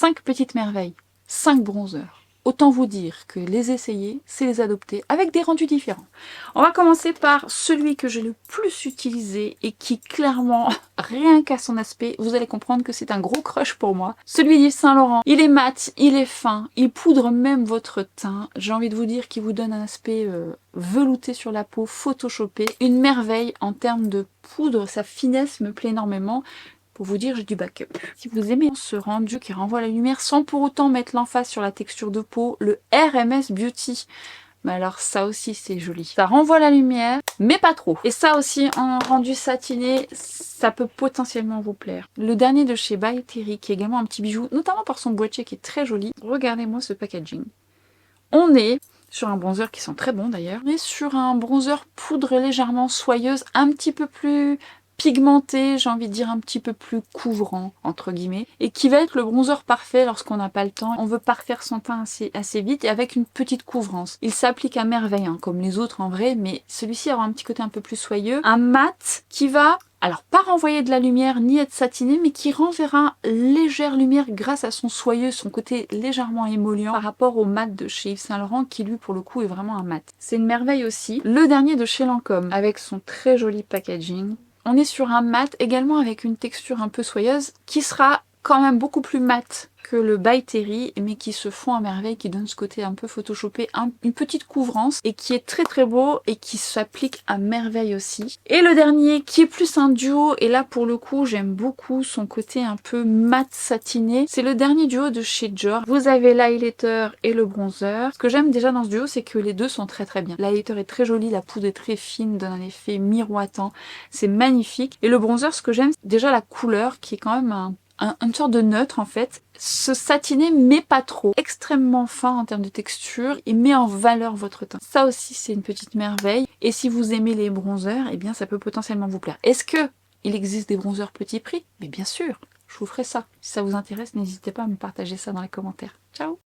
5 petites merveilles, 5 bronzers. Autant vous dire que les essayer, c'est les adopter avec des rendus différents. On va commencer par celui que j'ai le plus utilisé et qui clairement, rien qu'à son aspect, vous allez comprendre que c'est un gros crush pour moi. Celui d'Yves Saint Laurent. Il est mat, il est fin, il poudre même votre teint. J'ai envie de vous dire qu'il vous donne un aspect velouté sur la peau, photoshopé. Une merveille en termes de poudre, sa finesse me plaît énormément. Pour vous dire, j'ai du backup. Si vous aimez ce rendu qui renvoie la lumière sans pour autant mettre l'emphase sur la texture de peau, le RMS Beauty. Mais alors ça aussi c'est joli. Ça renvoie la lumière, mais pas trop. Et ça aussi en rendu satiné, ça peut potentiellement vous plaire. Le dernier de chez By Terry, qui est également un petit bijou, notamment par son boîtier qui est très joli. Regardez-moi ce packaging. On est sur un bronzer qui sent très bon d'ailleurs. On est sur un bronzer poudre légèrement soyeuse, un petit peu plus pigmenté, j'ai envie de dire un petit peu plus couvrant, entre guillemets, et qui va être le bronzer parfait lorsqu'on n'a pas le temps. On veut parfaire son teint assez vite et avec une petite couvrance. Il s'applique à merveille, hein, comme les autres en vrai, mais celui-ci aura un petit côté un peu plus soyeux. Un mat qui va, alors pas renvoyer de la lumière ni être satiné, mais qui renverra légère lumière grâce à son soyeux, son côté légèrement émollient par rapport au mat de chez Yves Saint Laurent qui lui pour le coup est vraiment un mat. C'est une merveille aussi. Le dernier de chez Lancôme avec son très joli packaging. On est sur un mat également avec une texture un peu soyeuse qui sera quand même beaucoup plus mat que le By Terry, mais qui se fond à merveille, qui donne ce côté un peu photoshopé, une petite couvrance et qui est très très beau et qui s'applique à merveille aussi. Et le dernier qui est plus un duo, et là pour le coup j'aime beaucoup son côté un peu mat satiné, c'est le dernier duo de chez Dior. Vous avez l'highlighter et le bronzer. Ce que j'aime déjà dans ce duo, c'est que les deux sont très très bien. L'highlighter est très joli, la poudre est très fine, donne un effet miroitant, c'est magnifique. Et le bronzer, ce que j'aime, c'est déjà la couleur qui est quand même une sorte de neutre en fait. Ce satiné mais pas trop. Extrêmement fin en termes de texture et met en valeur votre teint. Ça aussi c'est une petite merveille. Et si vous aimez les bronzers, eh bien ça peut potentiellement vous plaire. Est-ce que il existe des bronzers petit prix? Mais bien sûr, je vous ferai ça. Si ça vous intéresse, n'hésitez pas à me partager ça dans les commentaires. Ciao!